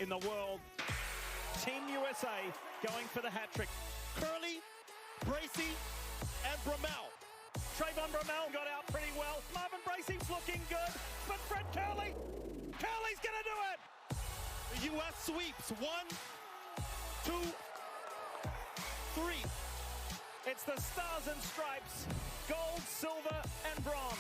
in the world. Team USA going for the hat-trick. Curley, Bracey, and Bromell. Trayvon Bromell got out pretty well. Marvin Bracey's looking good, but Fred Curley's gonna do it! The U.S. sweeps 1, 2, 3. It's the Stars and Stripes, gold, silver, and bronze.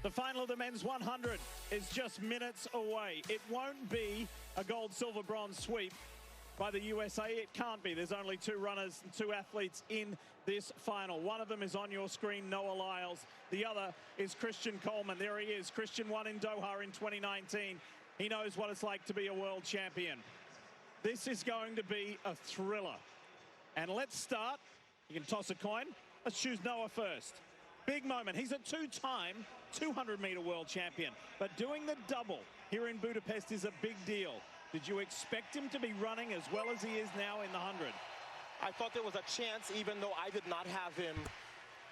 The final of the men's 100 is just minutes away. It won't be a gold, silver, bronze sweep by the USA. It can't be. There's only 2 runners and 2 athletes in this final. One of them is on your screen, Noah Lyles. The other is Christian Coleman. There he is. Christian won in Doha in 2019. He knows what it's like to be a world champion. This is going to be a thriller. And let's start. You can toss a coin. Let's choose Noah first. Big moment. He's a 2-time 200-meter world champion. But doing the double here in Budapest is a big deal. Did you expect him to be running as well as he is now in the 100? I thought there was a chance, even though I did not have him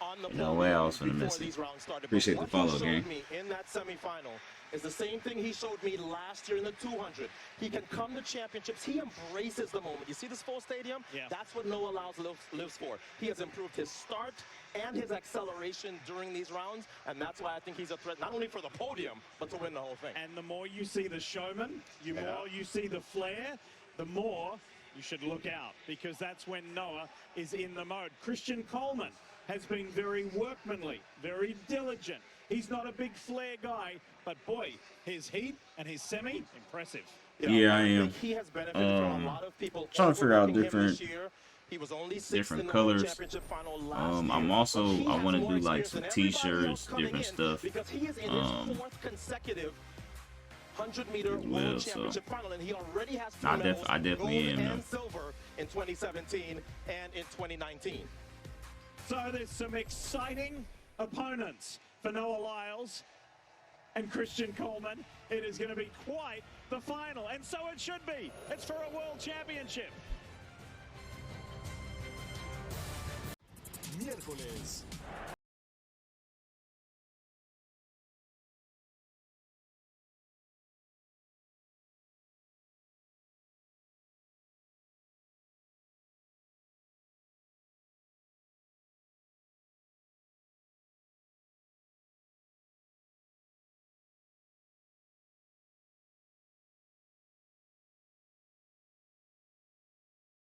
on the No way I was gonna miss it. Appreciate the follow, gang. Me in that semifinal is the same thing he showed me last year in the 200. He can come to championships. He embraces the moment. You see this full stadium? Yeah. That's what Noah Lyles lives for. He has improved his start and his acceleration during these rounds, and that's why I think he's a threat not only for the podium, but to win the whole thing. And the more you see the showman, the more you see the flair, the more you should look out, because that's when Noah is in the mode. Christian Coleman has been very workmanly, very diligent. He's not a big flair guy, but boy, his heat and his semi, impressive. Yeah, I am. He has benefited from a lot of people trying to figure out different He was only different colors. I'm also, I want to do like some t-shirts, different stuff. Because he is in his 4th consecutive 100-meter world championship final, and he already has 2 medals, I definitely gold am. and silver in 2017 and in 2019. So there's some exciting opponents for Noah Lyles and Christian Coleman. It is going to be quite the final, and so it should be. It's for a world championship. Miércoles.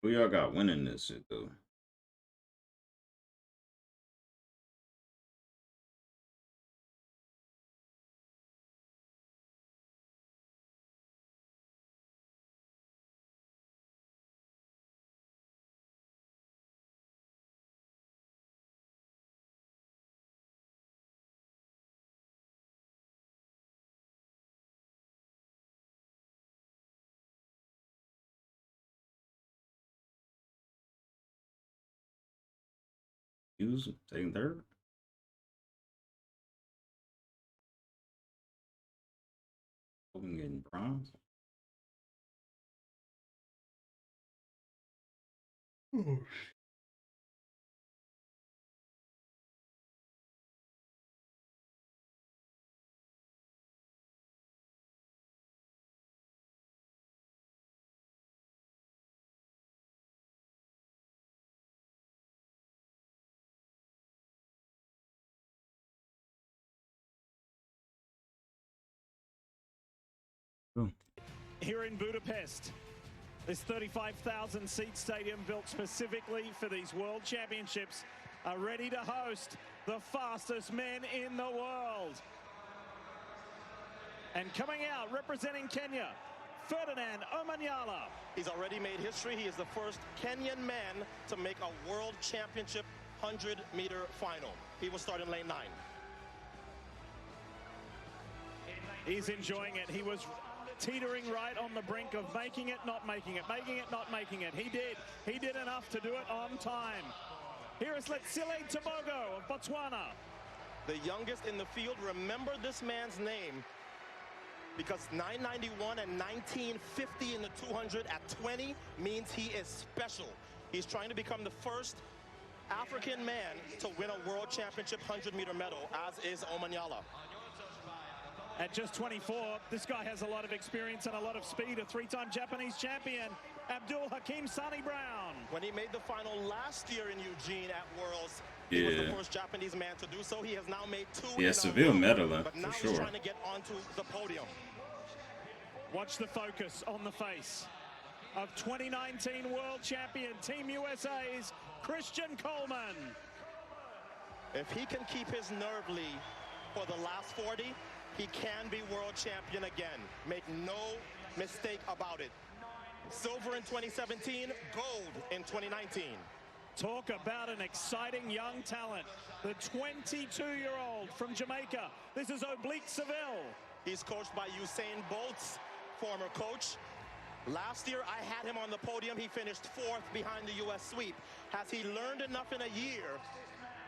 Who y'all got winning this shit though? Hughes taking 3rd. Coleman getting bronze. Here in Budapest, this 35,000 seat stadium built specifically for these world championships are ready to host the fastest men in the world. And coming out representing Kenya, Ferdinand Omanyala. He's already made history. He is the first Kenyan man to make a world championship 100-meter final. He will start in lane 9. He's enjoying it. He was teetering right on the brink of making it, not making it, making it, not making it. He did. He did enough to do it on time. Here is Letsile Tobogo of Botswana. The youngest in the field. Remember this man's name, because 991 and 1950 in the 200 at 20 means he is special. He's trying to become the first African man to win a world championship 100-meter medal, as is Omanyala. At just 24, this guy has a lot of experience and a lot of speed. A three-time Japanese champion, Abdul Hakim Sani Brown. When he made the final last year in Eugene at Worlds, he was the first Japanese man to do so. He has now made 2 Yeah, Seville medal, but now for he's sure. trying to get onto the podium. Watch the focus on the face of 2019 world champion Team USA's Christian Coleman. If he can keep his nerve lead for the last 40, he can be world champion again. Make no mistake about it. Silver in 2017, gold in 2019. Talk about an exciting young talent. The 22-year-old from Jamaica. This is Oblique Seville. He's coached by Usain Bolt's former coach. Last year, I had him on the podium. He finished 4th behind the U.S. sweep. Has he learned enough in a year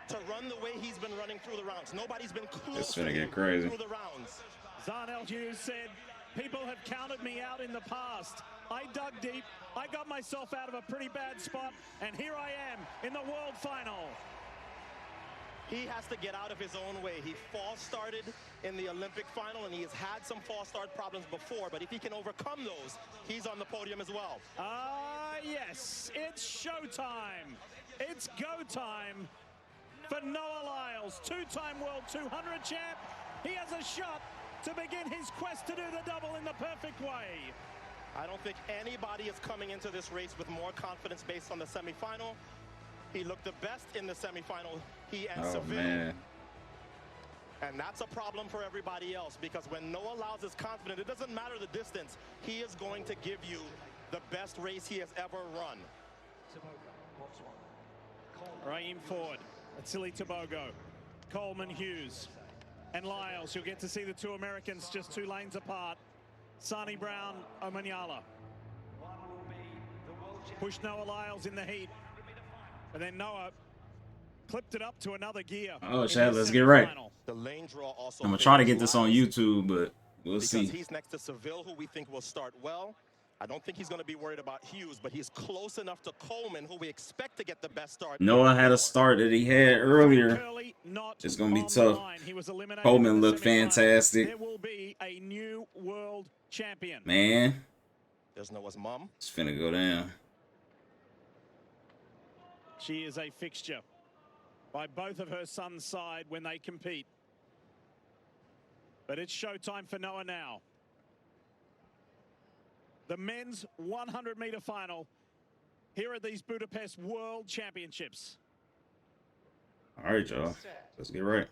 to run the way he's been running through the rounds? Nobody's been close to him through the rounds. Zarnell Hughes said, people have counted me out in the past. I dug deep. I got myself out of a pretty bad spot, and here I am in the world final. He has to get out of his own way. He false started in the Olympic final, and he has had some false start problems before, but if he can overcome those, he's on the podium as well. Yes, it's showtime. It's go time for Noah Lyles, two-time World 200 champ. He has a shot to begin his quest to do the double in the perfect way. I don't think anybody is coming into this race with more confidence based on the semifinal. He looked the best in the semifinal, he and Seville. Man. And that's a problem for everybody else, because when Noah Lyles is confident, it doesn't matter the distance, he is going to give you the best race he has ever run. Raheem Ford, Atsili Tobogo, Coleman, Hughes, and Lyles. You'll get to see the two Americans just 2 lanes apart. Sani Brown, Omanyala. Pushed Noah Lyles in the heat. And then Noah clipped it up to another gear. Oh, Chad, let's get right. The lane draw also I'm going to try to get this on YouTube, but we'll see. Because he's next to Seville, who we think will start well. I don't think he's going to be worried about Hughes, but he's close enough to Coleman, who we expect to get the best start. Noah had a start that he had earlier. It's going to be tough. Coleman looked fantastic. There will be a new world champion. Man. There's Noah's mom. It's finna go down. She is a fixture by both of her sons' side when they compete. But it's showtime for Noah now. The men's 100-meter final here at these Budapest World Championships. All right, y'all. Let's get right.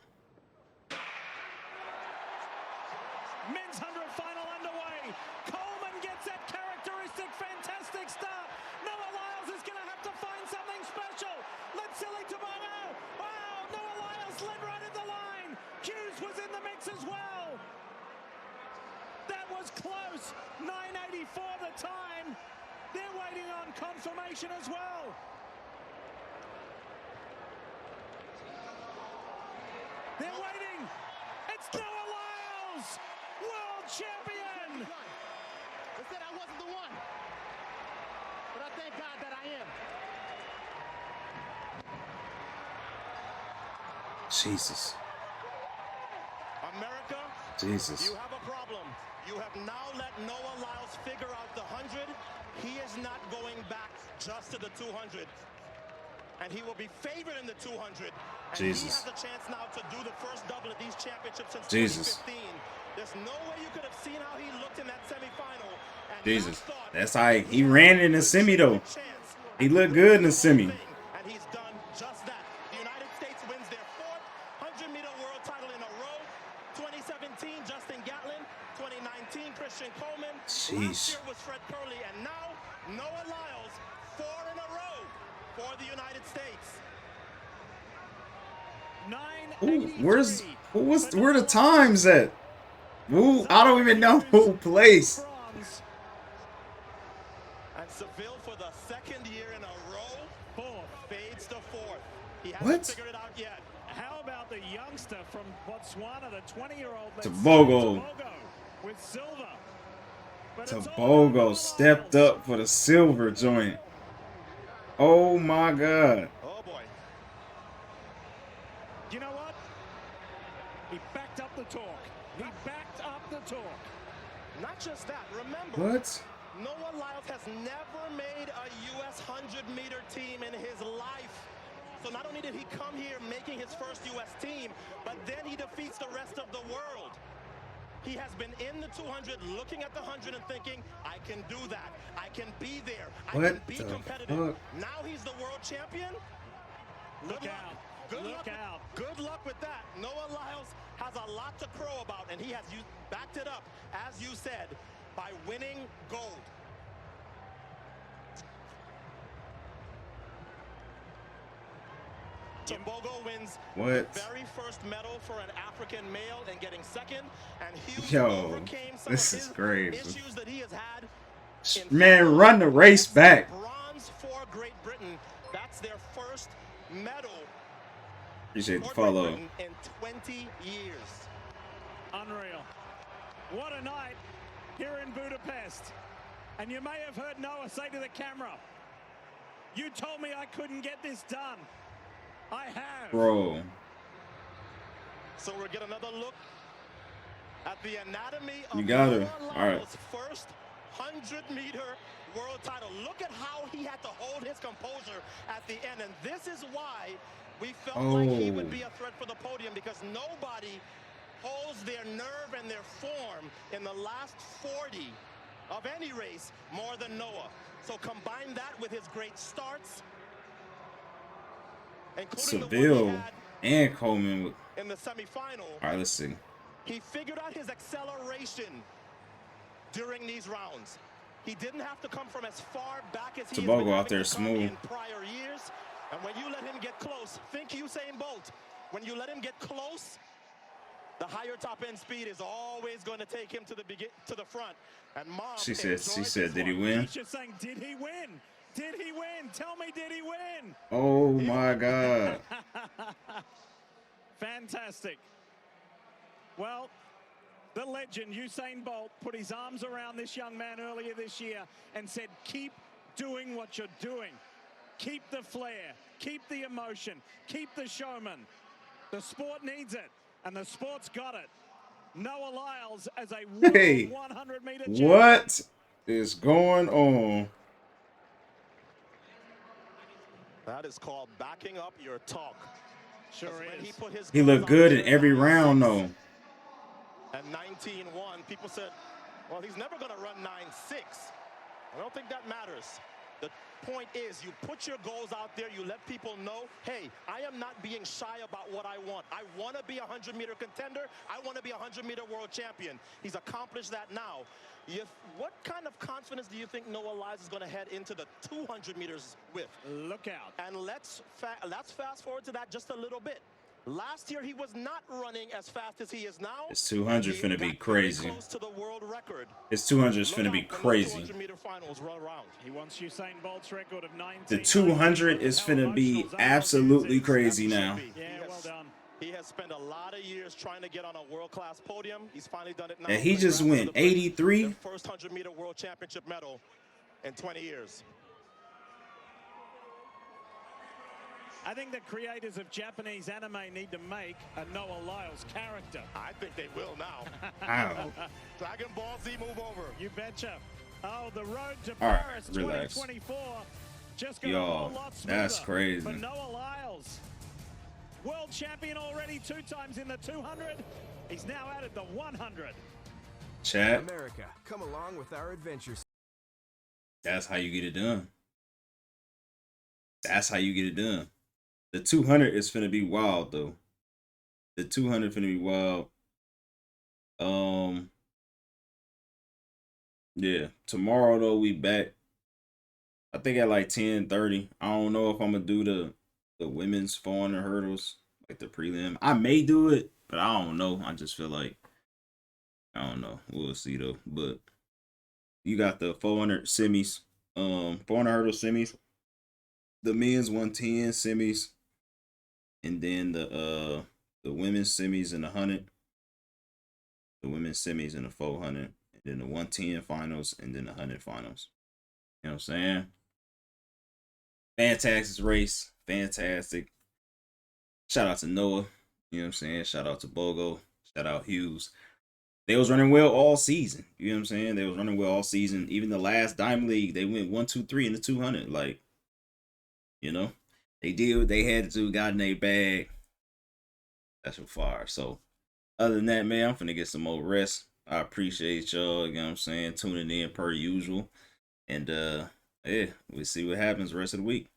Men's 100 final underway. Coleman gets that characteristic, fantastic start. Noah Lyles is going to have to find something special. Let's Atsili Tobogo. Wow, Noah Lyles led right at the line. Hughes was in the mix as well. That was close. 9:84 the time. They're waiting on confirmation as well. They're waiting. It's Noah Lyles, world champion. They said I wasn't the one, but I thank God that I am. Jesus. America, Jesus. you have a problem. You have now let Noah Lyles figure out the 100. He is not going back just to the 200. And he will be favored in the 200. And Jesus. He has a chance now to do the first double at these championships since Jesus. 2015. There's no way you could have seen how he looked in that semifinal. And Jesus. That's how he ran in the semi, though. He looked good in the semi. And he's done just that. The United States wins their 4th 100-meter world title in a row. 2017, Justin Gatlin. 2019, Christian Coleman. Last year was Fred Curley. And now, Noah Lyles, 4 in a row for the United States. Ooh, where the times at? Ooh, I don't even know who plays. And Seville for the 2nd year in a row, fades to 4th. He hasn't figured it out yet. How about the youngster from Botswana, the 20-year-old Tobogo with silver? Tobogo stepped up for the silver joint. Oh my God. Oh boy. You know what? He backed up the talk. He backed up the talk. Not just that, remember, What? Noah Lyles has never made a U.S. 100-meter team in his life. So not only did he come here making his first U.S. team, but then he defeats the rest of the world. He has been in the 200, looking at the 100 and thinking, I can do that. I can be there. I can be competitive. Fuck? Now he's the world champion. Look out. Look out. Good luck with that. Noah Lyles has a lot to crow about, and he has backed it up, as you said, by winning gold. Timbogo wins the very first medal for an African male and getting second, and Hughes overcame some of his issues that he has had. Man, run the race back. Bronze for Great Britain. That's their first medal. Appreciate the follow. In 20 years. Unreal. What a night here in Budapest. And you may have heard Noah say to the camera, you told me I couldn't get this done. I have. Bro. So we'll get another look at the anatomy of Lyles' first 100-meter world title. Look at how he had to hold his composure at the end. And this is why we felt like he would be a threat for the podium, because nobody holds their nerve and their form in the last 40 of any race more than Noah. So combine that with his great starts, Seville and Coleman in the semifinal. All right, let's see. He figured out his acceleration during these rounds. He didn't have to come from as far back as he has been out there having to come smooth in prior years. And when you let him get close, think Usain Bolt. When you let him get close, the higher top end speed is always going to take him to the front. And Mom, she said, did he win? She's just saying, did he win? Did he win? Tell me, did he win? Oh my God. Fantastic. Well, the legend Usain Bolt put his arms around this young man earlier this year and said, keep doing what you're doing. Keep the flair, keep the emotion, keep the showman. The sport needs it, and the sport's got it. Noah Lyles as a 100-meter champion. What is going on? That is called backing up your talk. Sure is. He looked good in every round, though. At 19-1, people said, well, he's never going to run 9.6. I don't think that matters. The point is, you put your goals out there, you let people know, hey, I am not being shy about what I want. I want to be a 100-meter contender. I want to be a 100-meter world champion. He's accomplished that now. What kind of confidence do you think Noah Lyles is going to head into the 200 meters with? Look out. And let's fast forward to that just a little bit. Last year, he was not running as fast as he is now. His 200 finna be crazy. Close to the world record. His 200 is finna be crazy. 200-meter finals roll around. He wants Usain Bolt's record of 19. The 200 is finna be absolutely crazy now. Yeah, well done. He has spent a lot of years trying to get on a world-class podium. He's finally done it now. And he just went 83. The first 100-meter world championship medal in 20 years. I think the creators of Japanese anime need to make a Noah Lyles character. I think they will now. Ow. Dragon Ball Z, move over. You betcha. Oh, the road to Paris 2024 just got a whole lot smoother. That's crazy. For Noah Lyles, world champion already 2 times in the 200. He's now added the 100. Chat. America, come along with our adventures. That's how you get it done. That's how you get it done. The 200 is finna be wild, though. The 200 finna be wild. Yeah. Tomorrow, though, we back. I think at like 10:30. I don't know if I'm gonna do the women's 400 hurdles, like the prelim. I may do it, but I don't know. I just feel like, I don't know. We'll see, though. But you got the 400 semis, 400 hurdle semis, the men's 110 semis, and then the women's semis and the 100, the women's semis and the 400, and then the 110 finals, and then the 100 finals. You know what I'm saying? Fantastic race. Fantastic. Shout out to Noah. You know what I'm saying? Shout out to Bogo. Shout out Hughes. They was running well all season. You know what I'm saying? They was running well all season. Even the last Diamond League, they went 1, 2, 3 in the 200. Like, you know, they did what they had to do, got in their bag. That's so far. So, other than that, man, I'm finna get some more rest. I appreciate y'all, you know what I'm saying, tuning in per usual. And, yeah, we'll see what happens the rest of the week.